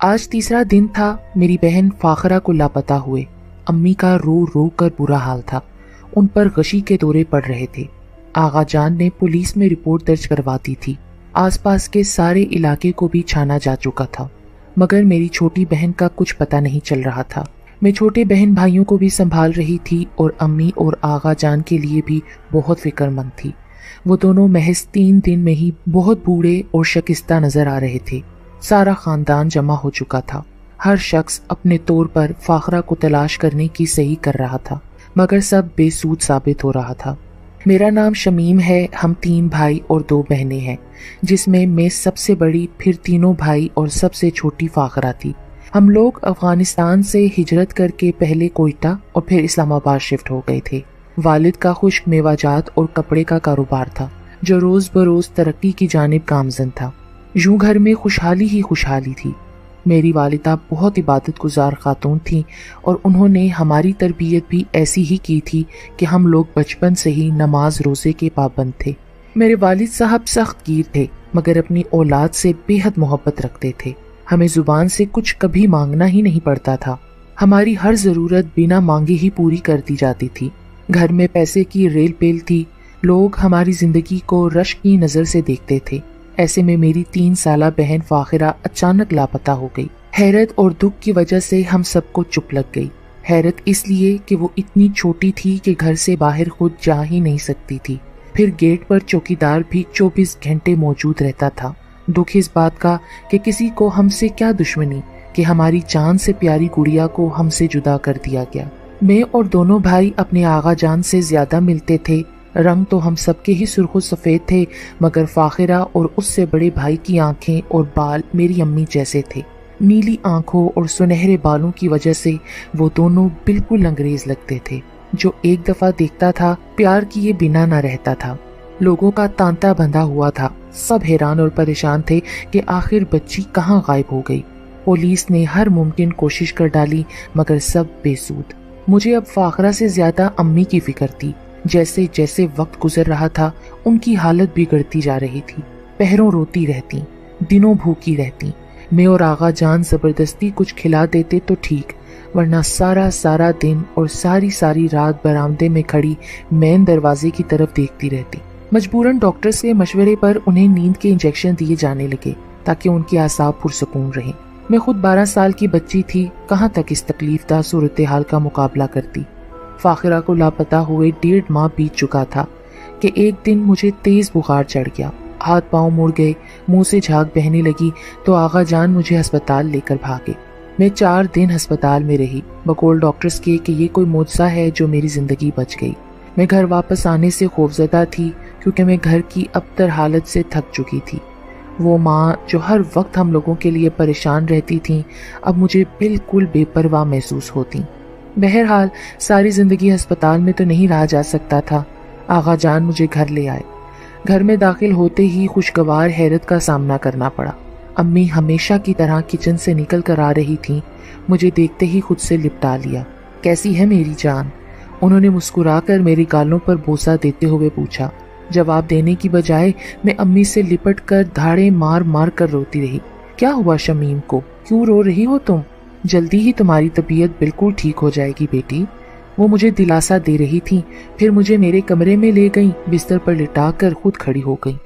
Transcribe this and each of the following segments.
آج تیسرا دن تھا میری بہن فاخرہ کو لاپتہ ہوئے۔ امی کا رو رو کر برا حال تھا، ان پر غشی کے دورے پڑ رہے تھے۔ آغا جان نے پولیس میں رپورٹ درج کروا دی تھی، آس پاس کے سارے علاقے کو بھی چھانا جا چکا تھا، مگر میری چھوٹی بہن کا کچھ پتہ نہیں چل رہا تھا۔ میں چھوٹے بہن بھائیوں کو بھی سنبھال رہی تھی اور امی اور آغا جان کے لیے بھی بہت فکر مند تھی۔ وہ دونوں محض 3 دن میں ہی بہت بوڑھے اور شکستہ نظر آ رہے تھے۔ سارا خاندان جمع ہو چکا تھا، ہر شخص اپنے طور پر فاخرہ کو تلاش کرنے کی صحیح کر رہا تھا، مگر سب بے سود ثابت ہو رہا تھا۔ میرا نام شمیم ہے، ہم 3 بھائی اور 2 بہنیں ہیں، جس میں سب سے بڑی، پھر تینوں بھائی اور سب سے چھوٹی فاخرہ تھی۔ ہم لوگ افغانستان سے ہجرت کر کے پہلے کوئٹہ اور پھر اسلام آباد شفٹ ہو گئے تھے۔ والد کا خشک میوہ جات اور کپڑے کا کاروبار تھا، جو روز بروز ترقی کی جانب گامزن تھا۔ یوں گھر میں خوشحالی ہی خوشحالی تھی۔ میری والدہ بہت عبادت گزار خاتون تھیں اور انہوں نے ہماری تربیت بھی ایسی ہی کی تھی کہ ہم لوگ بچپن سے ہی نماز روزے کے پابند تھے۔ میرے والد صاحب سخت گیر تھے، مگر اپنی اولاد سے بے حد محبت رکھتے تھے۔ ہمیں زبان سے کچھ کبھی مانگنا ہی نہیں پڑتا تھا، ہماری ہر ضرورت بنا مانگے ہی پوری کر دی جاتی تھی۔ گھر میں پیسے کی ریل پیل تھی، لوگ ہماری زندگی کو رشک کی نظر سے دیکھتے تھے۔ ایسے میں میری 3 سالہ بہن فاخرہ اچانک لاپتہ ہو گئی۔ حیرت اور دکھ کی وجہ سے ہم سب کو چپ لگ گئی۔ حیرت اس لیے کہ وہ اتنی چھوٹی تھی کہ گھر سے باہر خود جا ہی نہیں سکتی تھی، پھر گیٹ پر چوکیدار بھی 24 گھنٹے موجود رہتا تھا۔ دکھ اس بات کا کہ کسی کو ہم سے کیا دشمنی کہ ہماری جان سے پیاری گڑیا کو ہم سے جدا کر دیا گیا۔ میں اور دونوں بھائی اپنے آغا جان سے زیادہ ملتے تھے، رنگ تو ہم سب کے ہی سرخ و سفید تھے، مگر فاخرہ اور اس سے بڑے بھائی کی آنکھیں اور بال میری امی جیسے تھے۔ نیلی آنکھوں اور سنہرے بالوں کی وجہ سے وہ دونوں بالکل انگریز لگتے تھے۔ جو ایک دفعہ دیکھتا تھا، پیار کیے بنا نہ رہتا تھا۔ لوگوں کا تانتا بندھا ہوا تھا، سب حیران اور پریشان تھے کہ آخر بچی کہاں غائب ہو گئی۔ پولیس نے ہر ممکن کوشش کر ڈالی، مگر سب بے سود۔ مجھے اب فاخرہ سے زیادہ امی کی فکر تھی۔ جیسے جیسے وقت گزر رہا تھا، ان کی حالت بگڑتی جا رہی تھی۔ پہروں روتی رہتی، دنوں بھوکی رہتی۔ میں اور آغا جان زبردستی کچھ کھلا دیتے تو ٹھیک، ورنہ سارا دن اور ساری رات برآمدے میں کھڑی مین دروازے کی طرف دیکھتی رہتی۔ مجبوراً ڈاکٹرز کے مشورے پر انہیں نیند کے انجیکشن دیے جانے لگے تاکہ ان کی اعصاب پرسکون رہیں۔ میں خود 12 سال کی بچی تھی، کہاں تک اس تکلیف دہ صورتحال کا مقابلہ کرتی۔ فاخرہ کو لاپتہ ہوئے 1.5 ماہ بیت چکا تھا کہ ایک دن مجھے تیز بخار چڑھ گیا، ہاتھ پاؤں مڑ گئے، منہ سے جھاگ بہنے لگی تو آغا جان مجھے ہسپتال لے کر بھاگے۔ میں 4 دن ہسپتال میں رہی، بقول ڈاکٹرز کے کہ یہ کوئی معجزہ ہے جو میری زندگی بچ گئی۔ میں گھر واپس آنے سے خوفزدہ تھی، کیونکہ میں گھر کی ابتر حالت سے تھک چکی تھی۔ وہ ماں جو ہر وقت ہم لوگوں کے لیے پریشان رہتی تھیں، اب مجھے بالکل بے پرواہ محسوس ہوتی۔ بہرحال ساری زندگی ہسپتال میں تو نہیں رہا جا سکتا تھا۔ آغا جان مجھے گھر لے آئے۔ گھر میں داخل ہوتے ہی خوشگوار حیرت کا سامنا کرنا پڑا۔ امی ہمیشہ کی طرح کچن سے نکل کر آ رہی تھیں، مجھے دیکھتے ہی خود سے لپٹا لیا۔ کیسی ہے میری جان؟ انہوں نے مسکرا کر میری گالوں پر بوسہ دیتے ہوئے پوچھا۔ جواب دینے کی بجائے میں امی سے لپٹ کر دھاڑے مار مار کر روتی رہی۔ کیا ہوا شمیم کو؟ کیوں رو رہی ہو تم؟ جلدی ہی تمہاری طبیعت بالکل ٹھیک ہو جائے گی بیٹی۔ وہ مجھے دلاسا دے رہی تھیں، پھر مجھے میرے کمرے میں لے گئیں، بستر پر لٹا کر خود کھڑی ہو گئیں۔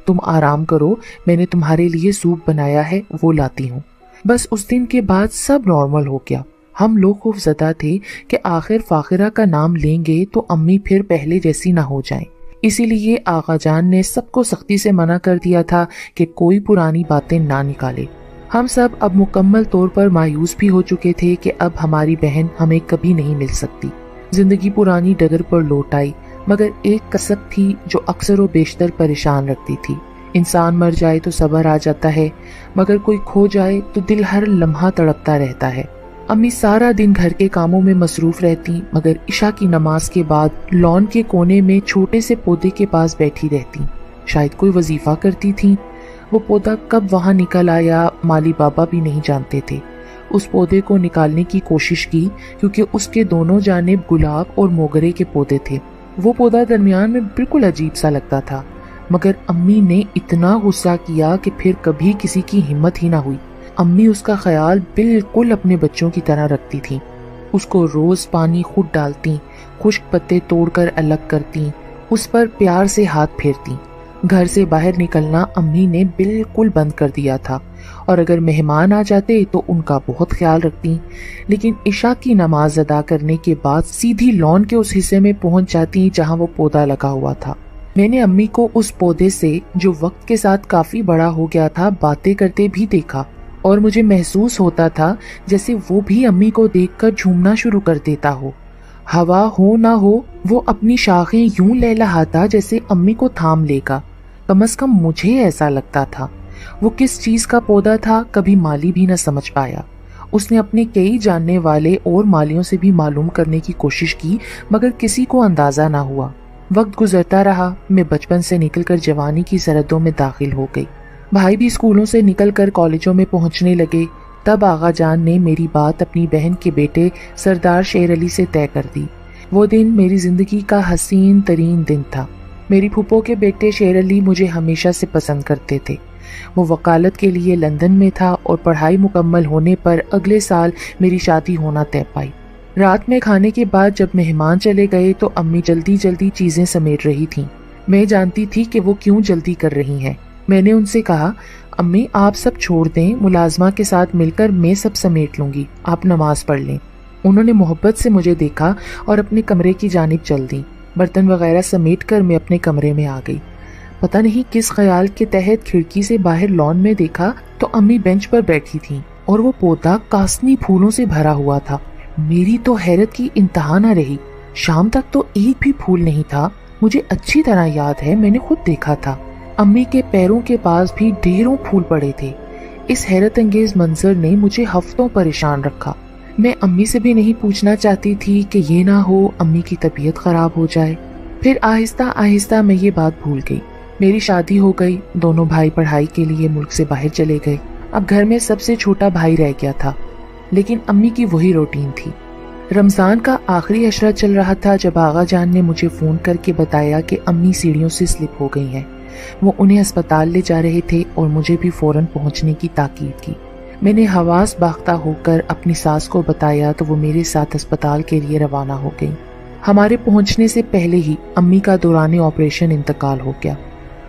تم آرام کرو، میں نے تمہارے لیے سوپ بنایا ہے، وہ لاتی ہوں۔ بس اس دن کے بعد سب نارمل ہو گیا۔ ہم لوگ خوف زدہ تھے کہ آخر فاخرہ کا نام لیں گے تو امی پھر پہلے جیسی نہ ہو جائیں، اسی لیے آغا جان نے سب کو سختی سے منع کر دیا تھا کہ کوئی پرانی باتیں نہ نکالے۔ ہم سب اب مکمل طور پر مایوس بھی ہو چکے تھے کہ اب ہماری بہن ہمیں کبھی نہیں مل سکتی۔ زندگی پرانی ڈگر پر لوٹ آئی، مگر ایک کسک تھی جو اکثر و بیشتر پریشان رکھتی تھی۔ انسان مر جائے تو صبر آ جاتا ہے، مگر کوئی کھو جائے تو دل ہر لمحہ تڑپتا رہتا ہے۔ امی سارا دن گھر کے کاموں میں مصروف رہتی، مگر عشاء کی نماز کے بعد لان کے کونے میں چھوٹے سے پودے کے پاس بیٹھی رہتی، شاید کوئی وظیفہ کرتی تھیں۔ وہ پودا کب وہاں نکل آیا مالی بابا بھی نہیں جانتے تھے۔ اس پودے کو نکالنے کی کوشش کی کیونکہ اس کے دونوں جانب گلاب اور موگرے کے پودے تھے۔ وہ پودا درمیان میں بالکل عجیب سا لگتا تھا، مگر امی نے اتنا غصہ کیا کہ پھر کبھی کسی کی ہمت ہی نہ ہوئی۔ امی اس کا خیال بالکل اپنے بچوں کی طرح رکھتی تھیں. اس کو روز پانی خود ڈالتی، خشک پتے توڑ کر الگ کرتی، اس پر پیار سے ہاتھ پھیرتی. گھر سے باہر نکلنا امی نے بالکل بند کر دیا تھا، اور اگر مہمان آ جاتے تو ان کا بہت خیال رکھتی. لیکن عشاء کی نماز ادا کرنے کے بعد سیدھی لان کے اس حصے میں پہنچ جاتی جہاں وہ پودا لگا ہوا تھا. میں نے امی کو اس پودے سے، جو وقت کے ساتھ کافی بڑا ہو گیا تھا، باتیں کرتے بھی دیکھا، اور مجھے محسوس ہوتا تھا جیسے وہ بھی امی کو دیکھ کر جھومنا شروع کر دیتا ہو. ہوا ہو نہ ہو وہ اپنی شاخیں یوں لہلہاتا جیسے امی کو تھام لے گا. کم از کم مجھے ایسا لگتا تھا. وہ کس چیز کا پودا تھا کبھی مالی بھی نہ سمجھ پایا. اس نے اپنے کئی جاننے والے اور مالیوں سے بھی معلوم کرنے کی کوشش کی، مگر کسی کو اندازہ نہ ہوا. وقت گزرتا رہا. میں بچپن سے نکل کر جوانی کی سرحدوں میں داخل ہو گئی. بھائی بھی اسکولوں سے نکل کر کالجوں میں پہنچنے لگے. تب آغا جان نے میری بات اپنی بہن کے بیٹے سردار شیر علی سے طے کر دی. وہ دن میری زندگی کا حسین ترین دن تھا. میری پھپھو کے بیٹے شیر علی مجھے ہمیشہ سے پسند کرتے تھے. وہ وکالت کے لیے لندن میں تھا اور پڑھائی مکمل ہونے پر اگلے سال میری شادی ہونا طے پائی. رات میں کھانے کے بعد جب مہمان چلے گئے تو امی جلدی جلدی چیزیں سمیٹ رہی تھیں. میں جانتی تھی کہ وہ کیوں جلدی کر رہی ہیں. میں نے ان سے کہا، امی آپ سب چھوڑ دیں، ملازمہ کے ساتھ مل کر میں سب سمیٹ لوں گی، آپ نماز پڑھ لیں. انہوں نے محبت سے مجھے دیکھا اور اپنے کمرے کی جانب چل دیں. برتن وغیرہ سمیٹ کر میں اپنے کمرے میں آ گئی. پتہ نہیں کس خیال کے تحت کھڑکی سے باہر لان میں دیکھا تو امی بینچ پر بیٹھی تھیں اور وہ پودا کاسنی پھولوں سے بھرا ہوا تھا. میری تو حیرت کی انتہا نہ رہی. شام تک تو ایک بھی پھول نہیں تھا. مجھے اچھی طرح یاد ہے میں نے خود دیکھا تھا. امی کے پیروں کے پاس بھی ڈھیروں پھول پڑے تھے. اس حیرت انگیز منظر نے مجھے ہفتوں پریشان رکھا. میں امی سے بھی نہیں پوچھنا چاہتی تھی کہ یہ نہ ہو امی کی طبیعت خراب ہو جائے. پھر آہستہ آہستہ میں یہ بات بھول گئی. میری شادی ہو گئی. دونوں بھائی پڑھائی کے لیے ملک سے باہر چلے گئے. اب گھر میں سب سے چھوٹا بھائی رہ گیا تھا. لیکن امی کی وہی روٹین تھی. رمضان کا آخری عشرہ چل رہا تھا جب آغا جان نے مجھے فون کر کے بتایا کہ امی سیڑھیوں سے سلپ ہو گئی ہیں. وہ انہیں اسپتال لے جا رہے تھے اور مجھے بھی فوراً پہنچنے کی تاکید کی. میں نے حواس باختہ ہو کر اپنی ساس کو بتایا تو وہ میرے ساتھ اسپتال کے لیے روانہ ہو گئی. ہمارے پہنچنے سے پہلے ہی امی کا دوران آپریشن انتقال ہو گیا.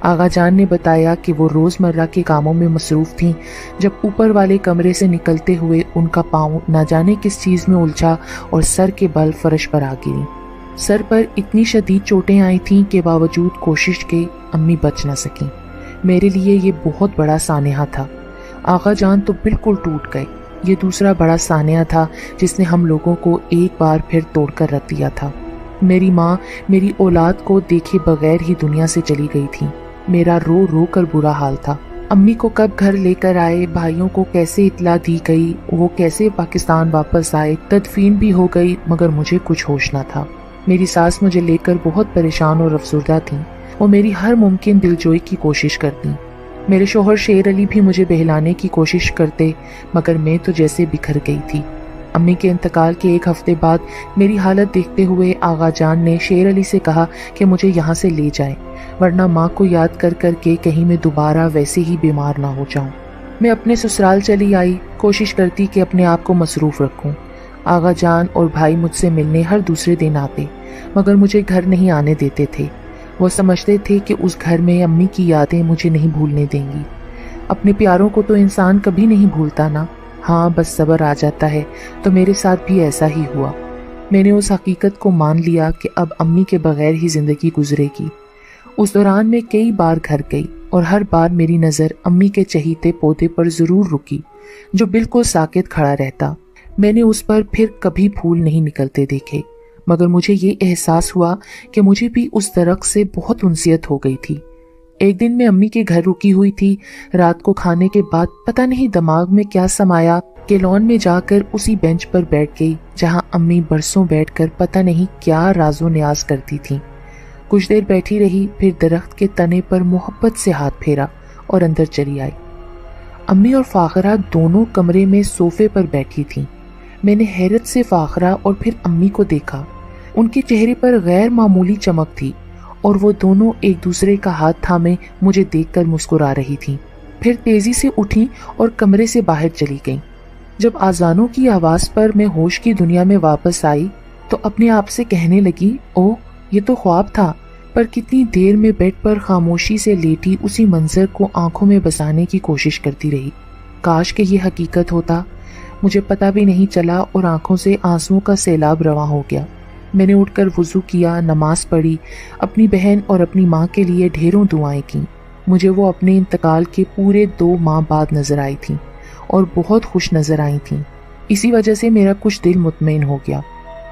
آغا جان نے بتایا کہ وہ روز مرہ کے کاموں میں مصروف تھیں جب اوپر والے کمرے سے نکلتے ہوئے ان کا پاؤں نہ جانے کس چیز میں الجھا اور سر کے بل فرش پر آ گری. سر پر اتنی شدید چوٹیں آئی تھیں کہ باوجود کوشش کے امی بچ نہ سکیں. میرے لیے یہ بہت بڑا سانحہ تھا. آغا جان تو بالکل ٹوٹ گئے. یہ دوسرا بڑا سانحہ تھا جس نے ہم لوگوں کو ایک بار پھر توڑ کر رکھ دیا تھا. میری ماں میری اولاد کو دیکھے بغیر ہی دنیا سے چلی گئی تھی. میرا رو رو کر برا حال تھا. امی کو کب گھر لے کر آئے، بھائیوں کو کیسے اطلاع دی گئی، وہ کیسے پاکستان واپس آئے، تدفین بھی ہو گئی، مگر مجھے کچھ ہوش نہ تھا. میری ساس مجھے لے کر بہت پریشان اور افسردہ تھیں. وہ میری ہر ممکن دلجوئی کی کوشش کرتی. میرے شوہر شیر علی بھی مجھے بہلانے کی کوشش کرتے، مگر میں تو جیسے بکھر گئی تھی. امی کے انتقال کے ایک ہفتے بعد میری حالت دیکھتے ہوئے آغا جان نے شیر علی سے کہا کہ مجھے یہاں سے لے جائیں، ورنہ ماں کو یاد کر کر کے کہیں میں دوبارہ ویسے ہی بیمار نہ ہو جاؤں. میں اپنے سسرال چلی آئی، کوشش کرتی کہ اپنے آپ کو مصروف رکھوں. آغا جان اور بھائی مجھ سے ملنے ہر دوسرے دن آتے، مگر مجھے گھر نہیں آنے دیتے تھے. وہ سمجھتے تھے کہ اس گھر میں امی کی یادیں مجھے نہیں بھولنے دیں گی. اپنے پیاروں کو تو انسان کبھی نہیں بھولتا نا. ہاں بس صبر آ جاتا ہے. تو میرے ساتھ بھی ایسا ہی ہوا. میں نے اس حقیقت کو مان لیا کہ اب امی کے بغیر ہی زندگی گزرے گی. اس دوران میں کئی بار گھر گئی اور ہر بار میری نظر امی کے چہیتے پودے پر ضرور رکی جو بالکل ساکت کھڑا رہتا. میں نے اس پر پھر کبھی پھول نہیں نکلتے دیکھے، مگر مجھے یہ احساس ہوا کہ مجھے بھی اس درخت سے بہت انسیت ہو گئی تھی. ایک دن میں امی کے گھر رکی ہوئی تھی. رات کو کھانے کے بعد پتہ نہیں دماغ میں کیا سمایا کہ لان میں جا کر اسی بینچ پر بیٹھ گئی جہاں امی برسوں بیٹھ کر پتہ نہیں کیا راز و نیاز کرتی تھیں. کچھ دیر بیٹھی رہی، پھر درخت کے تنے پر محبت سے ہاتھ پھیرا اور اندر چلی آئی. امی اور فاخرہ دونوں کمرے میں صوفے پر بیٹھی تھیں. میں نے حیرت سے فاخرہ اور پھر امی کو دیکھا. ان کے چہرے پر غیر معمولی چمک تھی اور وہ دونوں ایک دوسرے کا ہاتھ تھامے مجھے دیکھ کر مسکرا رہی تھیں. پھر تیزی سے اٹھی اور کمرے سے باہر چلی گئیں۔ جب آذانوں کی آواز پر میں ہوش کی دنیا میں واپس آئی تو اپنے آپ سے کہنے لگی، اوہ یہ تو خواب تھا، پر کتنی دیر میں بیڈ پر خاموشی سے لیٹی اسی منظر کو آنکھوں میں بسانے کی کوشش کرتی رہی۔ کاش کہ یہ حقیقت ہوتا، مجھے پتہ بھی نہیں چلا اور آنکھوں سے آنسوؤں کا سیلاب رواں ہو گیا۔ میں نے اٹھ کر وضو کیا، نماز پڑھی، اپنی بہن اور اپنی ماں کے لیے ڈھیروں دعائیں کیں۔ مجھے وہ اپنے انتقال کے پورے 2 ماہ بعد نظر آئی تھیں اور بہت خوش نظر آئی تھیں۔ اسی وجہ سے میرا کچھ دل مطمئن ہو گیا۔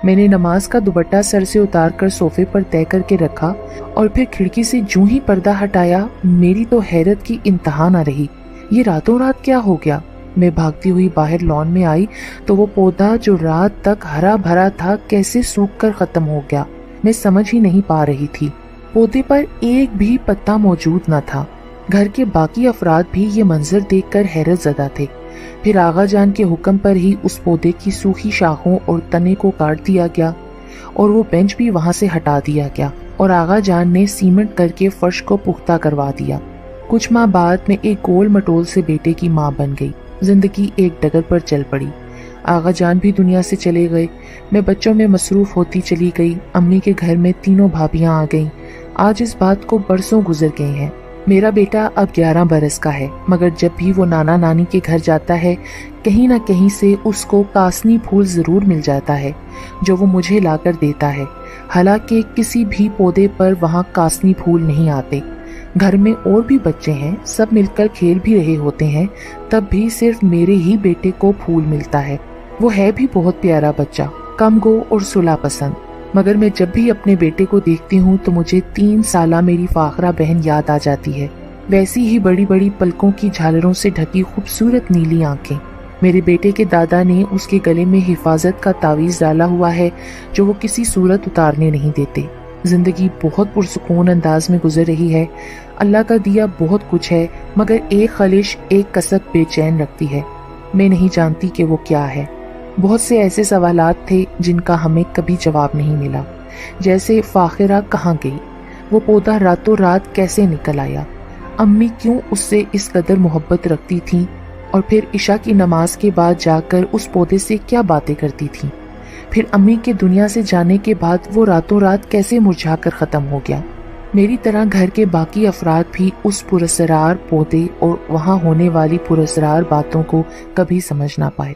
میں نے نماز کا دوپٹہ سر سے اتار کر صوفے پر طے کر کے رکھا اور پھر کھڑکی سے جوں ہی پردہ ہٹایا، میری تو حیرت کی انتہا نہ رہی۔ یہ راتوں رات کیا ہو گیا؟ میں بھاگتی ہوئی باہر لان میں آئی تو وہ پودا جو رات تک ہرا بھرا تھا کیسے سوکھ کر ختم ہو گیا، میں سمجھ ہی نہیں پا رہی تھی۔ پودے پر ایک بھی پتا موجود نہ تھا۔ گھر کے باقی افراد بھی یہ منظر دیکھ کر حیرت زدہ تھے۔ پھر آغا جان کے حکم پر ہی اس پودے کی سوکھی شاخوں اور تنے کو کاٹ دیا گیا اور وہ بینچ بھی وہاں سے ہٹا دیا گیا اور آغا جان نے سیمنٹ کر کے فرش کو پختہ کروا دیا۔ کچھ ماہ بعد میں ایک گول مٹول سے بیٹے کی ماں بن گئی۔ زندگی ایک ڈگر پر چل پڑی۔ آغا جان بھی دنیا سے چلے گئے۔ میں بچوں میں مصروف ہوتی چلی گئی۔ امی کے گھر میں 3 بھابیاں آ گئیں۔ آج اس بات کو برسوں گزر گئے ہیں۔ میرا بیٹا اب 11 برس کا ہے، مگر جب بھی وہ نانا نانی کے گھر جاتا ہے کہیں نہ کہیں سے اس کو کاسنی پھول ضرور مل جاتا ہے جو وہ مجھے لا کر دیتا ہے، حالانکہ کسی بھی پودے پر وہاں کاسنی پھول نہیں آتے۔ گھر میں اور بھی بچے ہیں، سب مل کر کھیل بھی رہے ہوتے ہیں، تب بھی صرف میرے ہی بیٹے کو پھول ملتا ہے۔ وہ ہے بھی بہت پیارا بچہ، کم گو اور صلح پسند، مگر میں جب بھی اپنے بیٹے کو دیکھتی ہوں تو مجھے 3 سالہ میری فاخرہ بہن یاد آ جاتی ہے، ویسی ہی بڑی بڑی پلکوں کی جھالروں سے ڈھکی خوبصورت نیلی آنکھیں۔ میرے بیٹے کے دادا نے اس کے گلے میں حفاظت کا تعویذ ڈالا ہوا ہے جو وہ کسی صورت اتارنے نہیں دیتے۔ زندگی بہت پرسکون انداز میں گزر رہی ہے۔ اللہ کا دیا بہت کچھ ہے، مگر ایک خلش، ایک کسک بے چین رکھتی ہے۔ میں نہیں جانتی کہ وہ کیا ہے۔ بہت سے ایسے سوالات تھے جن کا ہمیں کبھی جواب نہیں ملا، جیسے فاخرہ کہاں گئی، وہ پودا راتوں رات کیسے نکل آیا، امی کیوں اس سے اس قدر محبت رکھتی تھیں، اور پھر عشاء کی نماز کے بعد جا کر اس پودے سے کیا باتیں کرتی تھیں، پھر امی کے دنیا سے جانے کے بعد وہ راتوں رات کیسے مرجھا کر ختم ہو گیا۔ میری طرح گھر کے باقی افراد بھی اس پراسرار پودے اور وہاں ہونے والی پراسرار باتوں کو کبھی سمجھ نہ پائے۔